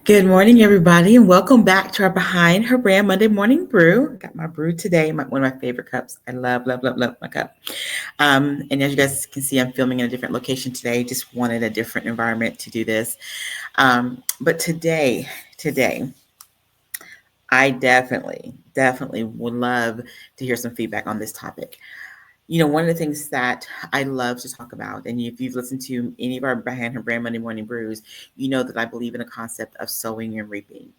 Good morning, everybody, and welcome back to our Behind Her Brand Monday Morning Brew. I got my brew today, one of my favorite cups. I love, love, love, love my cup. And as you guys can see, I'm filming in a different location today. Just wanted a different environment to do this. But today, I definitely would love to hear some feedback on this topic. One of the things that I love to talk about, and if you've listened to any of our Behind Her Brand Monday Morning Brews, you know that I believe in a concept of sowing and reaping.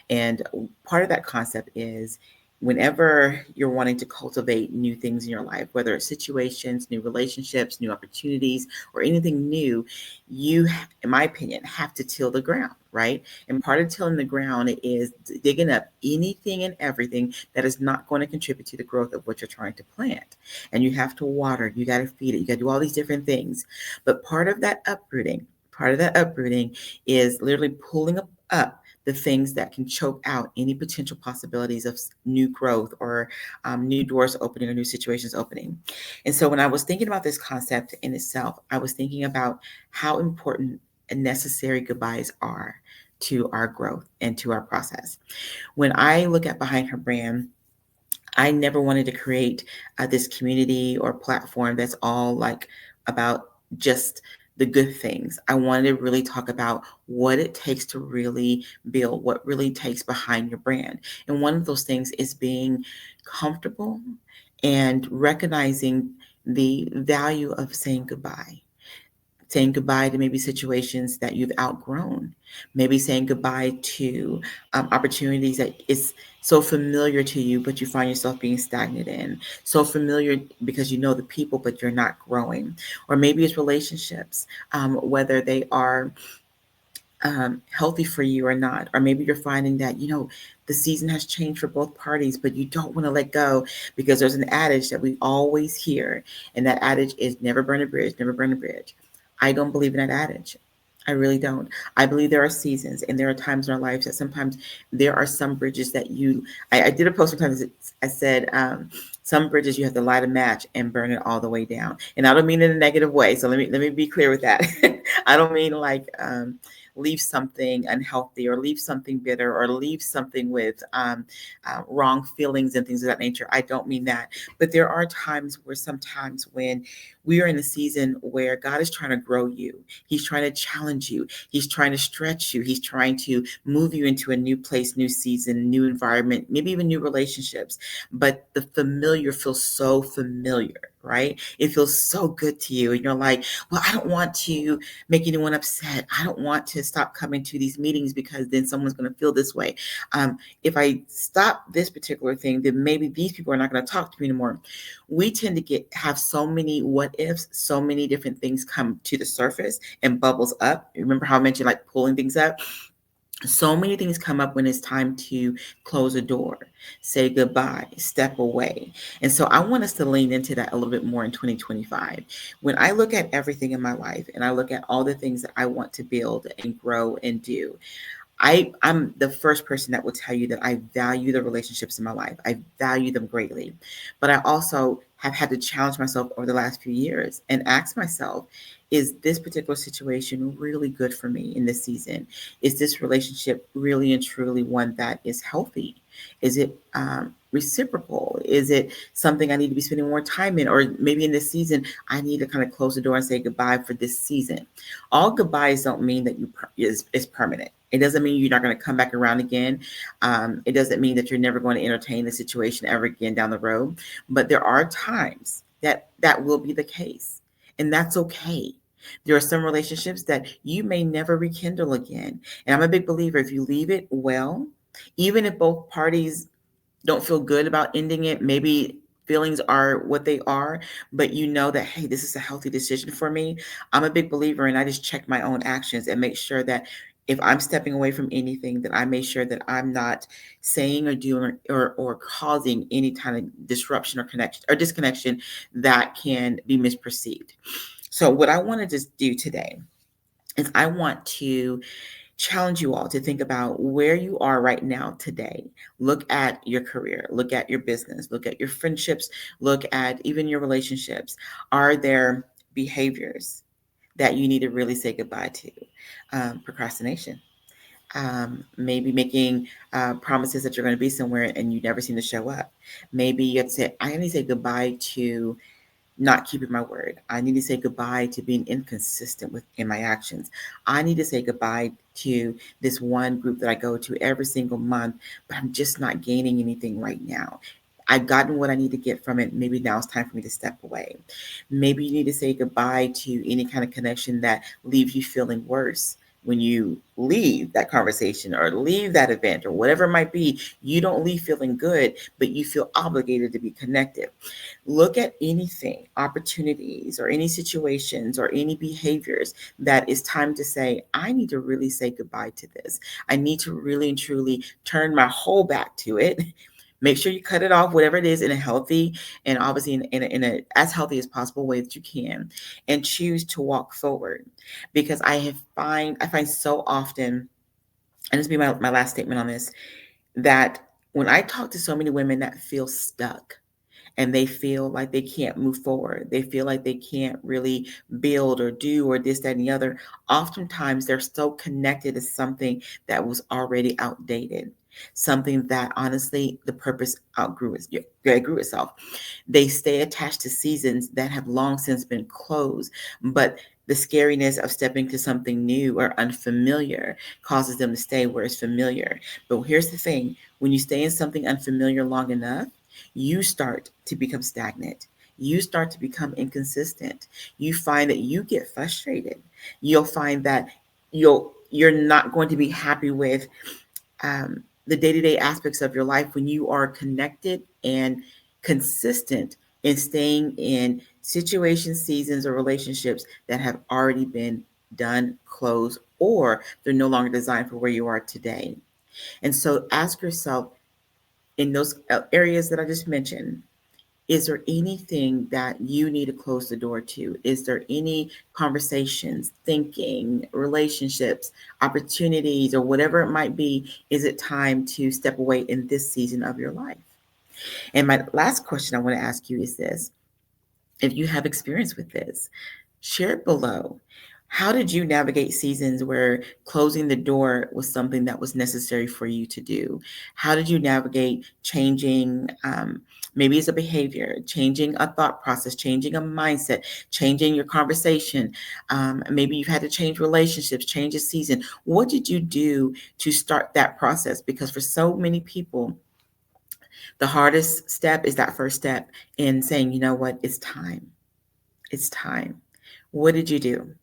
And part of that concept is whenever you're wanting to cultivate new things in your life, whether it's situations, new relationships, new opportunities, or anything new, you, in my opinion, have to till the ground, right? And part of tilling the ground is digging up anything and everything that is not going to contribute to the growth of what you're trying to plant. And you have to water, you got to feed it, you got to do all these different things. But part of that uprooting is literally pulling up the things that can choke out any potential possibilities of new growth or new doors opening or new situations opening. And so when I was thinking about this concept in itself, I was thinking about how important and necessary goodbyes are to our growth and to our process. When I look at Behind Her Brand, I never wanted to create this community or platform that's all like about just the good things. I wanted to really talk about what it takes to really build, what really takes behind your brand. And one of those things is being comfortable and recognizing the value of saying goodbye to maybe situations that you've outgrown, maybe saying goodbye to opportunities that is so familiar to you, but you find yourself being stagnant in, so familiar because you know the people, but you're not growing. Or maybe it's relationships, whether they are healthy for you or not. Or maybe you're finding that, the season has changed for both parties, but you don't want to let go because there's an adage that we always hear. And that adage is never burn a bridge, never burn a bridge. I don't believe in that adage. I really don't. I believe there are seasons and there are times in our lives that sometimes there are some bridges that I did a post sometimes. I said, some bridges you have to light a match and burn it all the way down. And I don't mean in a negative way. So let me be clear with that. I don't mean like, leave something unhealthy or leave something bitter or leave something with wrong feelings and things of that nature. I don't mean that. But there are times where sometimes when we are in a season where God is trying to grow you, He's trying to challenge you, He's trying to stretch you, He's trying to move you into a new place, new season, new environment, maybe even new relationships. But the familiar feels so familiar, right? It feels so good to you. And you're like, well, I don't want to make anyone upset. I don't want to stop coming to these meetings because then someone's going to feel this way. If I stop this particular thing, then maybe these people are not going to talk to me anymore. We tend to have so many what ifs, so many different things come to the surface and bubbles up. Remember how I mentioned like pulling things up? So many things come up when it's time to close a door, say goodbye, step away. And so I want us to lean into that a little bit more in 2025. When I look at everything in my life and I look at all the things that I want to build and grow and do, I'm the first person that will tell you that I value the relationships in my life. I value them greatly. But I also have had to challenge myself over the last few years and ask myself, is this particular situation really good for me in this season? Is this relationship really and truly one that is healthy? Is it reciprocal? Is it something I need to be spending more time in? Or maybe in this season, I need to kind of close the door and say goodbye for this season. All goodbyes don't mean that is permanent. It doesn't mean you're not going to come back around again. It doesn't mean that you're never going to entertain the situation ever again down the road. But there are times that will be the case, and that's okay. There are some relationships that you may never rekindle again. And I'm a big believer if you leave it well, even if both parties don't feel good about ending it, maybe feelings are what they are, but you know that, hey, this is a healthy decision for me. I'm a big believer, and I just check my own actions and make sure that if I'm stepping away from anything, that I make sure that I'm not saying or doing or causing any kind of disruption or connection or disconnection that can be misperceived. So what I want to just do today is I want to challenge you all to think about where you are right now today. Look at your career, look at your business, look at your friendships, look at even your relationships. Are there behaviors that you need to really say goodbye to? Procrastination. Maybe making promises that you're going to be somewhere and you never seem to show up. Maybe you have to say, I need to say goodbye to not keeping my word. I need to say goodbye to being inconsistent in my actions. I need to say goodbye to this one group that I go to every single month, but I'm just not gaining anything right now. I've gotten what I need to get from it. Maybe now it's time for me to step away. Maybe you need to say goodbye to any kind of connection that leaves you feeling worse when you leave that conversation or leave that event or whatever it might be. You don't leave feeling good, but you feel obligated to be connected. Look at anything, opportunities, or any situations or any behaviors that is time to say, I need to really say goodbye to this. I need to really and truly turn my whole back to it. Make sure you cut it off, whatever it is, in a healthy and obviously in a as healthy as possible way that you can, and choose to walk forward. Because I find so often, and this will be my last statement on this, that when I talk to so many women that feel stuck, and they feel like they can't move forward. They feel like they can't really build or do or this, that, and the other. Oftentimes, they're so connected to something that was already outdated, something that honestly the purpose grew itself. They stay attached to seasons that have long since been closed, but the scariness of stepping to something new or unfamiliar causes them to stay where it's familiar. But here's the thing, when you stay in something unfamiliar long enough, you start to become stagnant. You start to become inconsistent. You find that you get frustrated. You'll find that you're not going to be happy with the day-to-day aspects of your life when you are connected and consistent in staying in situations, seasons, or relationships that have already been done, closed, or they're no longer designed for where you are today. And so ask yourself, in those areas that I just mentioned, is there anything that you need to close the door to? Is there any conversations, thinking, relationships, opportunities, or whatever it might be? Is it time to step away in this season of your life? And my last question I want to ask you is this: if you have experience with this, share it below. How did you navigate seasons where closing the door was something that was necessary for you to do? How did you navigate changing, maybe it's a behavior, changing a thought process, changing a mindset, changing your conversation? Maybe you've had to change relationships, change a season. What did you do to start that process? Because for so many people, the hardest step is that first step in saying, you know what, it's time. It's time. What did you do?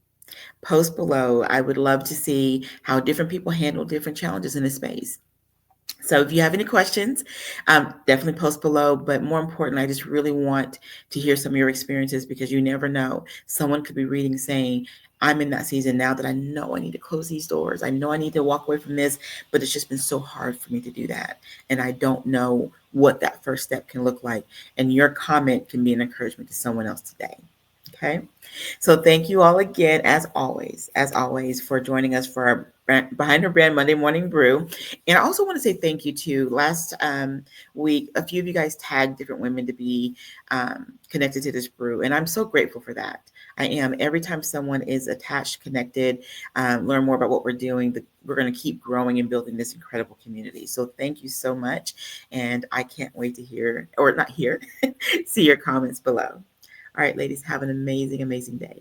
Post below. I would love to see how different people handle different challenges in this space. So if you have any questions, definitely post below. But more important, I just really want to hear some of your experiences, because you never know. Someone could be reading saying, I'm in that season now that I know I need to close these doors. I know I need to walk away from this, but it's just been so hard for me to do that. And I don't know what that first step can look like. And your comment can be an encouragement to someone else today. Okay. So thank you all again, as always, for joining us for our Behind Her Brand Monday Morning Brew. And I also want to say thank you to last week, a few of you guys tagged different women to be connected to this brew. And I'm so grateful for that. I am. Every time someone is attached, connected, learn more about what we're doing, we're going to keep growing and building this incredible community. So thank you so much. And I can't wait to hear, or not hear, see your comments below. All right, ladies, have an amazing, amazing day.